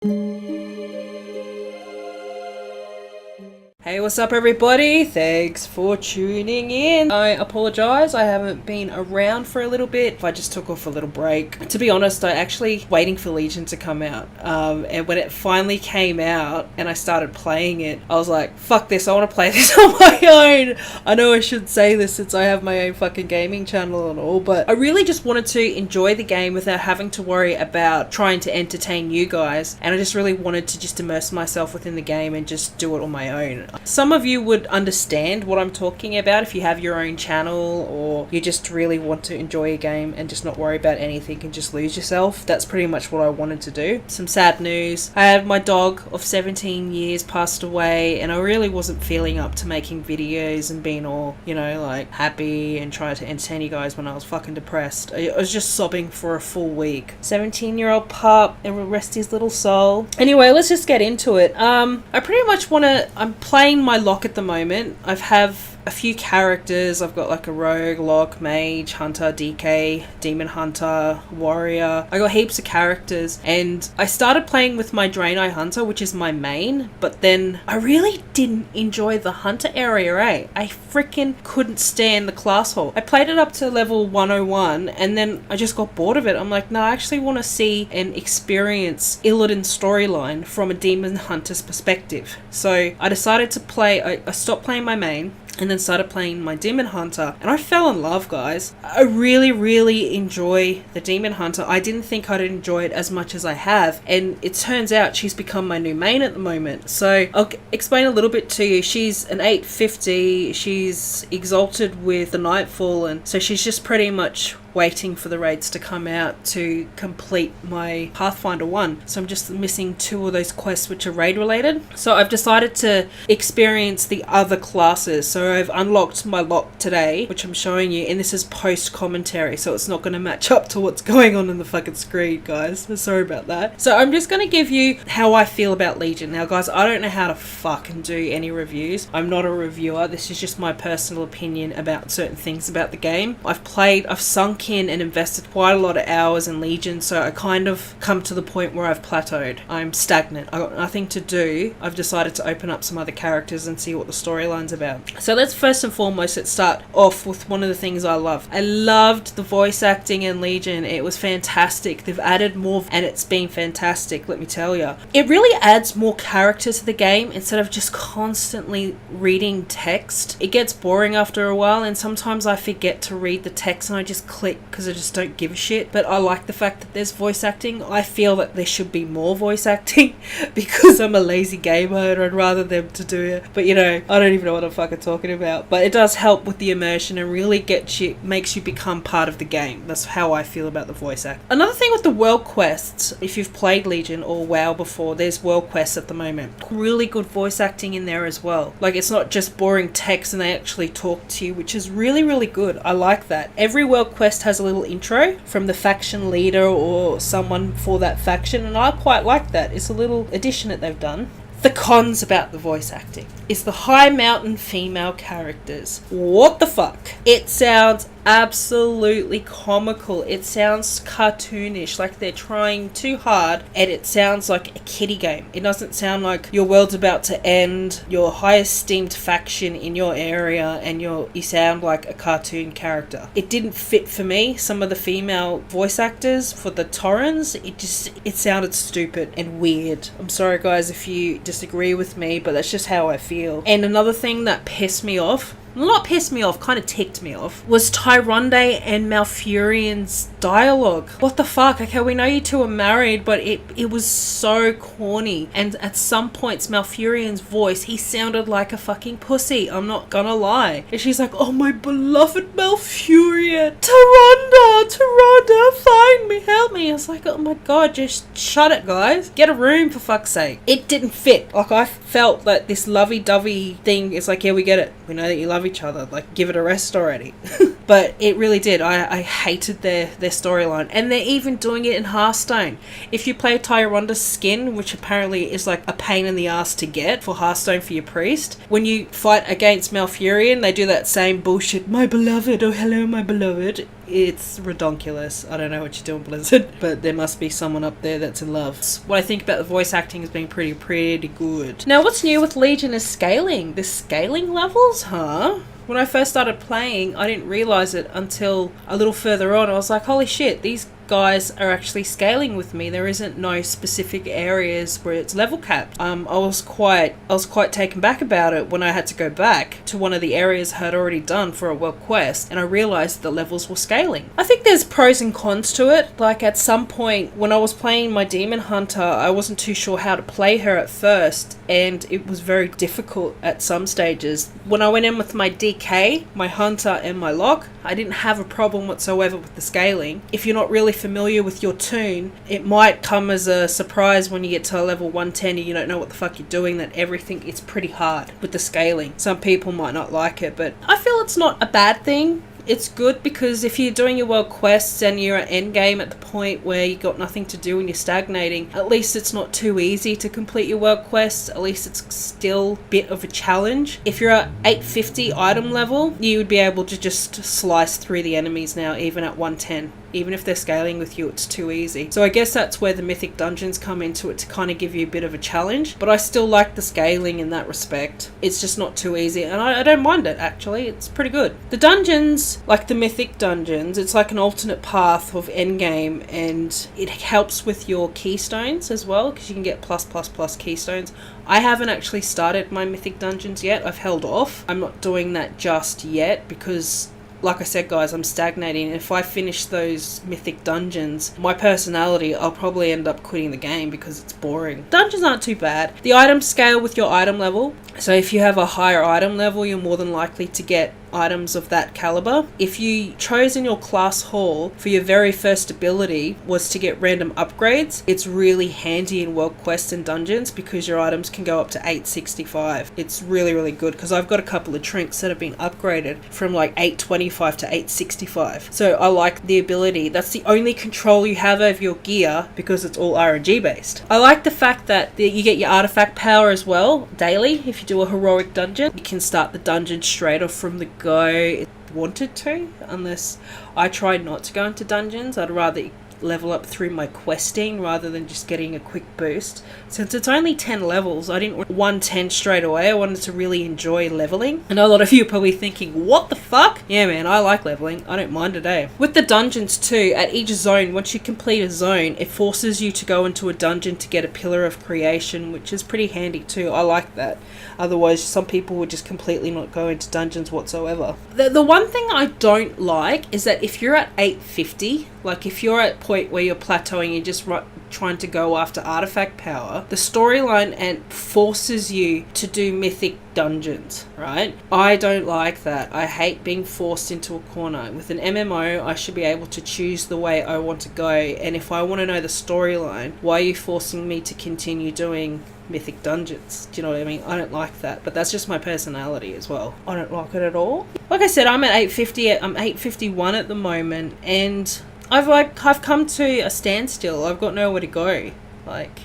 Hey, what's up everybody? Thanks for tuning in. I apologize, I haven't been around for a little bit. I just took off a little break. To be honest, I actually waiting for Legion to come out. And when it finally came out and I started playing it, I was like, fuck this, I want to play this on my own. I know I should say this since I have my own fucking gaming channel and all, but I really just wanted to enjoy the game without having to worry about trying to entertain you guys. And I just really wanted to just immerse myself within the game and just do it on my own. Some of you would understand what I'm talking about if you have your own channel or you just really want to enjoy a game and just not worry about anything and just lose yourself. That's pretty much what I wanted to do. Some sad news. I had my dog of 17 years passed away and I really wasn't feeling up to making videos and being all, you know, like happy and trying to entertain you guys when I was fucking depressed. I was just sobbing for a full week. 17-year-old pup, and will rest his little soul. Anyway, let's just get into it. I pretty much I'm playing my lock at the moment. I have a few characters. I've got like a rogue, lock, mage, hunter, DK, demon hunter, warrior. I got heaps of characters and I started playing with my Draenei hunter, which is my main, but then I really didn't enjoy the hunter area, eh? I freaking couldn't stand the class hall. I played it up to level 101 and then I just got bored of it. I'm like, no, I actually want to see and experience Illidan's storyline from a demon hunter's perspective. So I decided to play, I stopped playing my main and then started playing my Demon Hunter, and I fell in love, guys. I really enjoy the Demon Hunter. I didn't think I'd enjoy it as much as I have, and it turns out she's become my new main at the moment. So I'll explain a little bit to you. She's an 850, she's exalted with the Nightfall, and so she's just pretty much waiting for the raids to come out to complete my Pathfinder 1. So I'm just missing 2 of those quests which are raid related. So I've decided to experience the other classes. So I've unlocked my lock today, which I'm showing you, and this is post commentary, so it's not going to match up to what's going on in the fucking screen, guys. Sorry about that. So I'm just going to give you how I feel about Legion. Now guys, I don't know how to fucking do any reviews. I'm not a reviewer. This is just my personal opinion about certain things about the game. I've sunk in and invested quite a lot of hours in Legion, so I kind of come to the point where I've plateaued. I'm stagnant. I've got nothing to do. I've decided to open up some other characters and see what the storyline's about. So let's first and foremost start off with one of the things I love. I loved the voice acting in Legion. It was fantastic. They've added more and it's been fantastic, let me tell you. It really adds more character to the game instead of just constantly reading text. It gets boring after a while and sometimes I forget to read the text and I just click because I just don't give a shit. But I like the fact that there's voice acting. I feel that there should be more voice acting because I'm a lazy gamer and I'd rather them to do it. But you know, I don't even know what I'm fucking talking about. But it does help with the immersion and really makes you become part of the game. That's how I feel about the voice act. Another thing with the world quests, if you've played Legion or WoW before, there's world quests at the moment. Really good voice acting in there as well. Like, it's not just boring text and they actually talk to you, which is really good. I like that. Every world quest has a little intro from the faction leader or someone for that faction, and I quite like that. It's a little addition that they've done. The cons about the voice acting is the high mountain female characters. What the fuck? It sounds absolutely comical. It sounds cartoonish, like they're trying too hard, and it sounds like a kiddie game. It doesn't sound like your world's about to end, your highest esteemed faction in your area, and you sound like a cartoon character. It didn't fit for me. Some of the female voice actors for the Taurens, it sounded stupid and weird. I'm sorry guys if you disagree with me, but that's just how I feel. And another thing that pissed me off, not pissed me off, kind of ticked me off, was Tyrande and Malfurion's dialogue. What the fuck? Okay, we know you two are married, but it was so corny. And at some points, Malfurion's voice, he sounded like a fucking pussy. I'm not gonna lie. And she's like, oh my beloved Malfurion, Tyrande, find me, help me. I was like, oh my god, just shut it, guys. Get a room, for fuck's sake. It didn't fit. Like, I felt that this lovey-dovey thing is like, yeah, we get it. We know that you love each other. Like, give it a rest already. But it really did. I hated their storyline. And they're even doing it in Hearthstone. If you play Tyranda's skin, which apparently is like a pain in the ass to get for Hearthstone for your priest, when you fight against Malfurion, they do that same bullshit, my beloved, oh hello my beloved. It's redonkulous. I don't know what you're doing, Blizzard, but there must be someone up there that's in love. What I think about the voice acting has been pretty good. Now, what's new with Legion is scaling. The scaling levels, huh? When I first started playing, I didn't realise it until a little further on. I was like, holy shit, these guys are actually scaling with me. There isn't no specific areas where it's level capped. I was quite taken back about it when I had to go back to one of the areas I had already done for a world quest, and I realised the levels were scaling. I think there's pros and cons to it. Like at some point when I was playing my Demon Hunter, I wasn't too sure how to play her at first, and it was very difficult at some stages. When I went in with my DK, my Hunter and my Lock, I didn't have a problem whatsoever with the scaling. If you're not really familiar with your toon, it might come as a surprise when you get to level 110 and you don't know what the fuck you're doing, that everything is pretty hard with the scaling. Some people might not like it, but I feel it's not a bad thing. It's good because if you're doing your world quests and you're at endgame at the point where you got nothing to do and you're stagnating, at least it's not too easy to complete your world quests. At least it's still a bit of a challenge. If you're at 850 item level, you would be able to just slice through the enemies now, even at 110. Even if they're scaling with you, it's too easy. So I guess that's where the mythic dungeons come into it, to kind of give you a bit of a challenge. But I still like the scaling in that respect. It's just not too easy, and I don't mind it, actually. It's pretty good. The dungeons, like the mythic dungeons, it's like an alternate path of endgame, and it helps with your keystones as well, because you can get plus keystones. I haven't actually started my mythic dungeons yet. I've held off. I'm not doing that just yet because, like I said, guys, I'm stagnating. If I finish those mythic dungeons, my personality, I'll probably end up quitting the game because it's boring. Dungeons aren't too bad. The items scale with your item level. So if you have a higher item level, you're more than likely to get items of that caliber. If you chose in your class hall for your very first ability was to get random upgrades, it's really handy in world quests and dungeons because your items can go up to 865. It's really good because I've got a couple of trinks that have been upgraded from like 825 to 865. So I like the ability. That's the only control you have over your gear because it's all RNG based. I like the fact that you get your artifact power as well daily. If you do a heroic dungeon, you can start the dungeon straight off from the go. It wanted to, unless I tried not to go into dungeons. I'd rather level up through my questing rather than just getting a quick boost. Since it's only 10 levels, I didn't want 110 straight away. I wanted to really enjoy leveling. I know a lot of you are probably thinking, what the fuck? Yeah man, I like leveling. I don't mind it, eh? With the dungeons too, at each zone, once you complete a zone, it forces you to go into a dungeon to get a pillar of creation, which is pretty handy too. I like that. Otherwise, some people would just completely not go into dungeons whatsoever. The one thing I don't like is that if you're at 850, like if you're at a point where you're plateauing, you're just trying to go after artifact power, the storyline and forces you to do mythic dungeons, right? I don't like that. I hate being forced into a corner. With an MMO, I should be able to choose the way I want to go, and if I want to know the storyline, why are you forcing me to continue doing mythic dungeons? Do you know what I mean? I don't like that, but that's just my personality as well. I don't like it at all. Like I said, I'm at 850. I'm 851 at the moment, and I've come to a standstill. I've got nowhere to go. Like,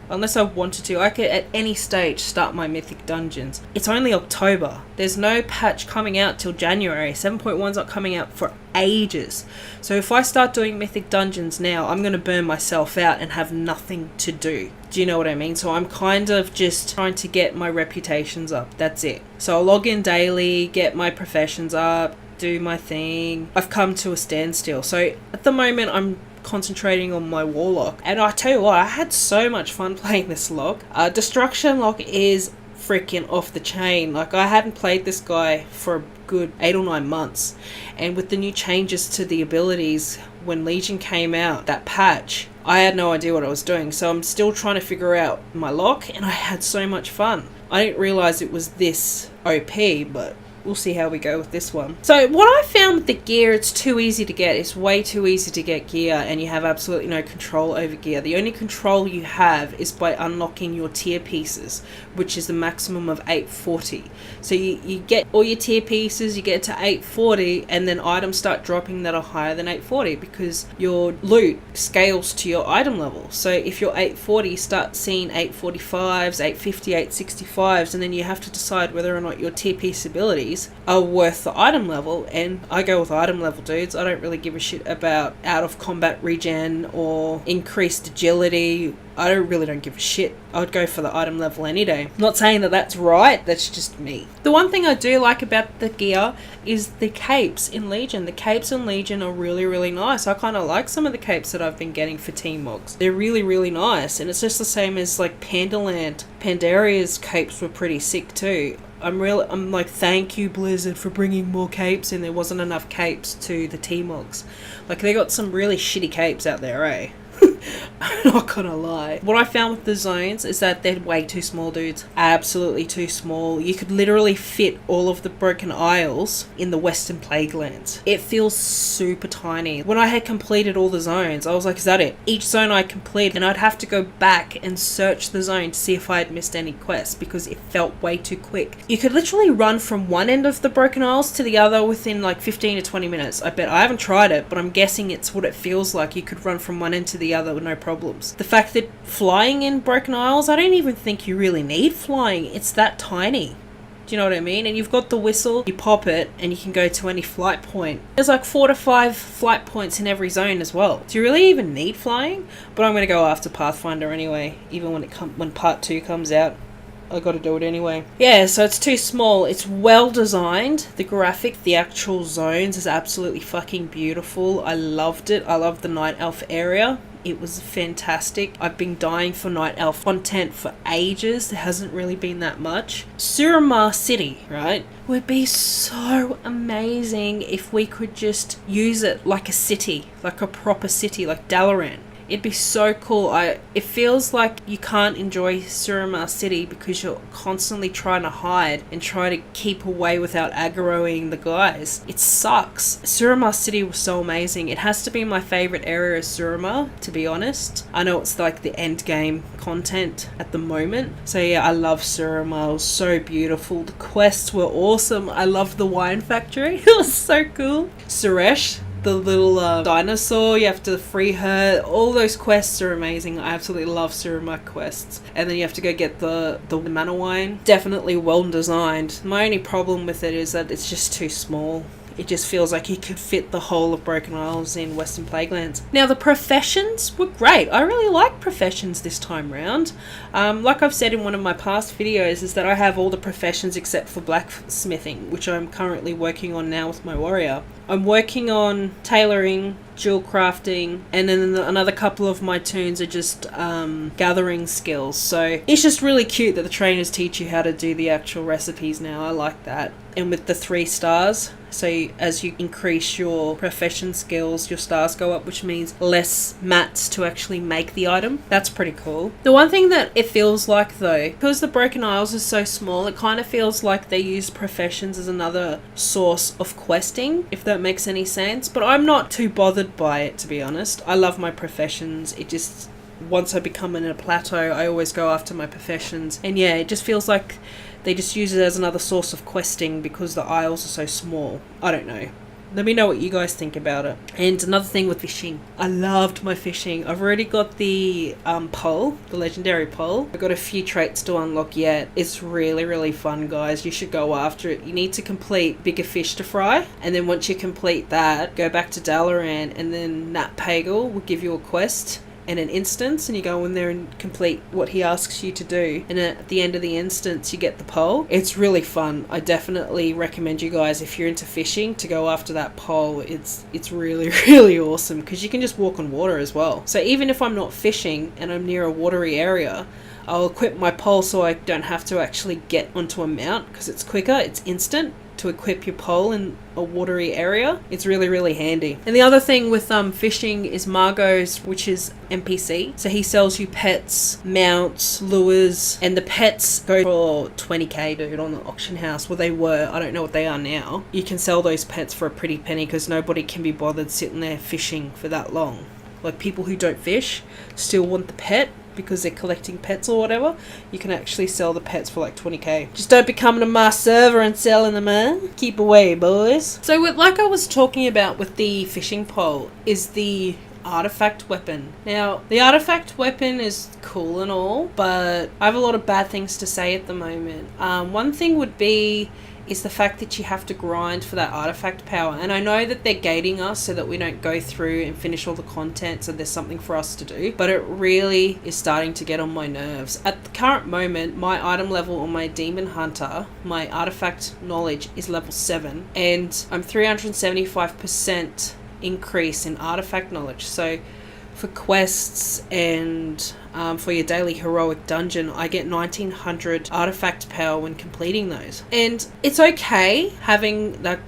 unless I wanted to, I could at any stage start my mythic dungeons. It's only October. There's no patch coming out till January. 7.1's not coming out for ages. So if I start doing mythic dungeons now, I'm going to burn myself out and have nothing to do. Do you know what I mean? So I'm kind of just trying to get my reputations up. That's it. So I'll log in daily, get my professions up, do my thing. I've come to a standstill. So at the moment, I'm concentrating on my warlock, and I tell you what, I had so much fun playing this lock. Destruction lock is freaking off the chain. Like, I hadn't played this guy for a good 8 or 9 months, and with the new changes to the abilities when Legion came out, that patch, I had no idea what I was doing. So I'm still trying to figure out my lock, and I had so much fun. I didn't realize it was this OP, but we'll see how we go with this one. So what I found with the gear, it's too easy to get. It's way too easy to get gear, and you have absolutely no control over gear. The only control you have is by unlocking your tier pieces, which is the maximum of 840. So you get all your tier pieces, you get to 840, and then items start dropping that are higher than 840 because your loot scales to your item level. So if you're 840, start seeing 845s, 850, 865s, and then you have to decide whether or not your tier piece abilities recipes are worth the item level, and I go with item level, dudes. I don't really give a shit about out of combat regen or increased agility. I really don't give a shit. I would go for the item level any day. I'm not saying that that's right, that's just me. The one thing I do like about the gear is the capes in Legion. The capes in Legion are really, really nice. I kind of like some of the capes that I've been getting for Team Mogs. They're really, really nice, and it's just the same as like Pandaland. Pandaria's capes were pretty sick too. I'm like, thank you Blizzard for bringing more capes in. There wasn't enough capes to the T-Mogs. Like, they got some really shitty capes out there, eh? I'm not gonna lie. What I found with the zones is that they're way too small, dudes. Absolutely too small. You could literally fit all of the Broken Isles in the Western Plaguelands. It feels super tiny. When I had completed all the zones, I was like, is that it? Each zone I completed, and I'd have to go back and search the zone to see if I had missed any quests because it felt way too quick. You could literally run from one end of the Broken Isles to the other within like 15 to 20 minutes. I bet. I haven't tried it, but I'm guessing it's what it feels like. You could run from one end to the other with no problems. The fact that flying in Broken Isles, I don't even think you really need flying. It's that tiny. Do you know what I mean? And you've got the whistle, you pop it, and you can go to any flight point. There's like 4 to 5 flight points in every zone as well. Do you really even need flying? But I'm going to go after Pathfinder anyway, even when part 2 comes out. I gotta do it anyway. Yeah, so it's too small. It's well designed. The graphic, the actual zones is absolutely fucking beautiful. I loved it. I loved the Night Elf area. It was fantastic. I've been dying for Night Elf content for ages. There hasn't really been that much. Suramar City, right, would be so amazing if we could just use it like a city, like a proper city, like Dalaran. It'd be so cool. It feels like you can't enjoy Suramar City because you're constantly trying to hide and try to keep away without aggroing the guys. It sucks. Suramar City was so amazing. It has to be my favourite area of Suramar, to be honest. I know it's like the end game content at the moment. So yeah, I love Suramar. It was so beautiful. The quests were awesome. I loved the wine factory. It was so cool. Suresh, the little dinosaur, you have to free her. All those quests are amazing. I absolutely love Suramar quests. And then you have to go get the mana wine. Definitely well designed. My only problem with it is that it's just too small. It just feels like you could fit the whole of Broken Isles in Western Plaguelands. Now, the professions were great. I really like professions this time round. Like I've said in one of my past videos, is that I have all the professions except for blacksmithing, which I'm currently working on now with my warrior. I'm working on tailoring, jewel crafting, and then another couple of my toons are just gathering skills. So it's just really cute that the trainers teach you how to do the actual recipes now. I like that. And with the 3 stars, so as you increase your profession skills, your stars go up, which means less mats to actually make the item. That's pretty cool. The one thing that it feels like though, because the Broken Isles is so small, it kind of feels like they use professions as another source of questing, if that makes any sense. But I'm not too bothered by it, to be honest. I love my professions. It just, once I become in a plateau, I always go after my professions. And yeah, it just feels like they just use it as another source of questing because the isles are so small. I don't know. Let me know what you guys think about it. And another thing with fishing. I loved my fishing. I've already got the pole, the legendary pole. I've got a few traits to unlock yet. It's really, really fun, guys. You should go after it. You need to complete bigger fish to fry. And then once you complete that, go back to Dalaran, and then Nat Pagal will give you a quest and an instance, and you go in there and complete what he asks you to do, and at the end of the instance you get the pole. It's really fun. I definitely recommend you guys, if you're into fishing, to go after that pole. It's really, really awesome because you can just walk on water as well. So even if I'm not fishing and I'm near a watery area, I'll equip my pole so I don't have to actually get onto a mount because it's quicker, it's instant to equip your pole in a watery area. It's really, really handy. And the other thing with fishing is Margot's, which is NPC. So he sells you pets, mounts, lures, and the pets go for 20k, dude, on the auction house. Well, they were. I don't know what they are now. You can sell those pets for a pretty penny because nobody can be bothered sitting there fishing for that long. Like, people who don't fish still want the pet because they're collecting pets or whatever. You can actually sell the pets for like 20k. Just don't be coming to my server and selling them, man. Keep away, boys. So like I was talking about with the fishing pole is the artifact weapon. Now, the artifact weapon is cool and all, but I have a lot of bad things to say at the moment. One thing would be is the fact that you have to grind for that artifact power. And I know that they're gating us so that we don't go through and finish all the content, so there's something for us to do, but it really is starting to get on my nerves. At the current moment, my item level on my demon hunter, my artifact knowledge, is level 7, and I'm 375% increase in artifact knowledge. So for quests and for your daily heroic dungeon, I get 1900 artifact power when completing those. And it's okay having that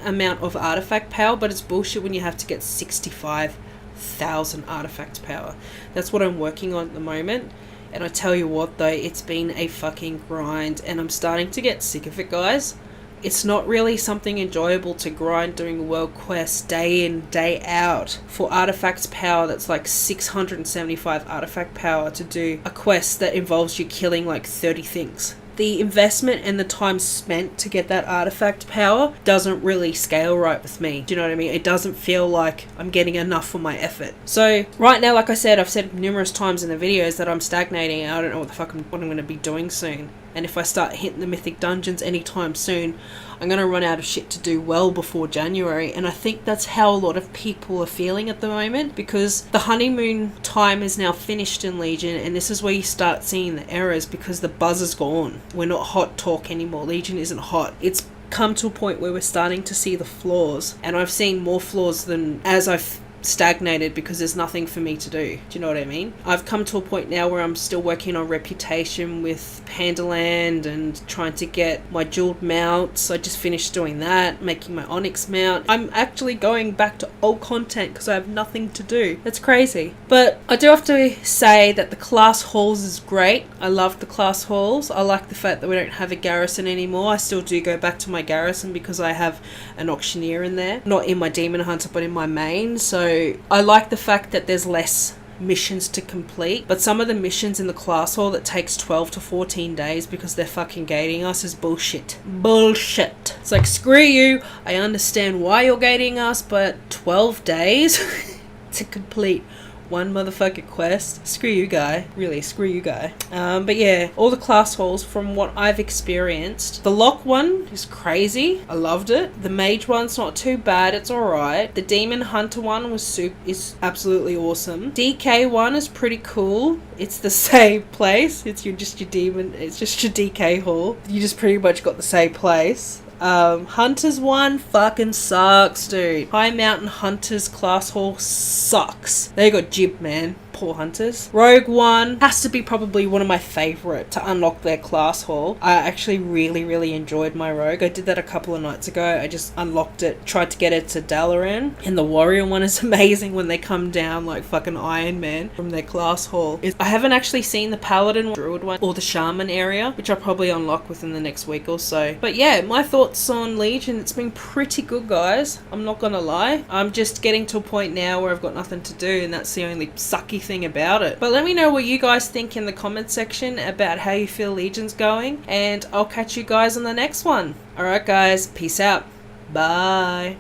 amount of artifact power, but it's bullshit when you have to get 65,000 artifact power. That's what I'm working on at the moment. And I tell you what though, it's been a fucking grind, and I'm starting to get sick of it, guys. It's not really something enjoyable to grind doing world quests day in, day out for artifacts power that's like 675 artifact power to do a quest that involves you killing like 30 things. The investment and the time spent to get that artifact power doesn't really scale right with me. Do you know what I mean? It doesn't feel like I'm getting enough for my effort. So right now, like I said, I've said numerous times in the videos that I'm stagnating. I don't know what the fuck what I'm going to be doing soon. And if I start hitting the mythic dungeons anytime soon, I'm going to run out of shit to do well before January. And I think that's how a lot of people are feeling at the moment, because the honeymoon time is now finished in Legion, and this is where you start seeing the errors, because the buzz is gone. We're not hot talk anymore. Legion isn't hot. It's come to a point where we're starting to see the flaws, and I've seen more flaws than as I've stagnated, because there's nothing for me to do. Do you know what I mean? I've come to a point now where I'm still working on reputation with Pandaland and trying to get my jeweled mounts. I just finished doing that, making my Onyx mount. I'm actually going back to old content because I have nothing to do. That's crazy. But I do have to say that the class halls is great. I love the class halls. I like the fact that we don't have a garrison anymore. I still do go back to my garrison because I have an auctioneer in there. Not in my demon hunter, but in my main. So I like the fact that there's less missions to complete, but some of the missions in the class hall that takes 12 to 14 days because they're fucking gating us is bullshit. Bullshit. It's like, screw you. I understand why you're gating us, but 12 days to complete one motherfucking quest? Screw you, guy. Really, screw you, guy. But yeah, all the class halls from what I've experienced. The lock one is crazy. I loved it. The mage one's not too bad. It's alright. The demon hunter one is absolutely awesome. DK one is pretty cool. It's the same place. It's just your DK hall. You just pretty much got the same place. Hunters one fucking sucks, dude. High Mountain Hunters class hall sucks. They got jibbed, man. Poor hunters. Rogue one has to be probably one of my favorite to unlock their class hall. I actually really enjoyed my rogue. I did that a couple of nights ago. I just unlocked it, tried to get it to Dalaran. And the warrior one is amazing when they come down like fucking Iron Man from their class hall. I haven't actually seen the paladin druid one or the shaman area, which I'll probably unlock within the next week or so. But yeah, my thoughts on Legion, it's been pretty good, guys. I'm not gonna lie. I'm just getting to a point now where I've got nothing to do, and that's the only sucky thing about it. But let me know what you guys think in the comment section about how you feel Legion's going, and I'll catch you guys on the next one. Alright guys, peace out. Bye.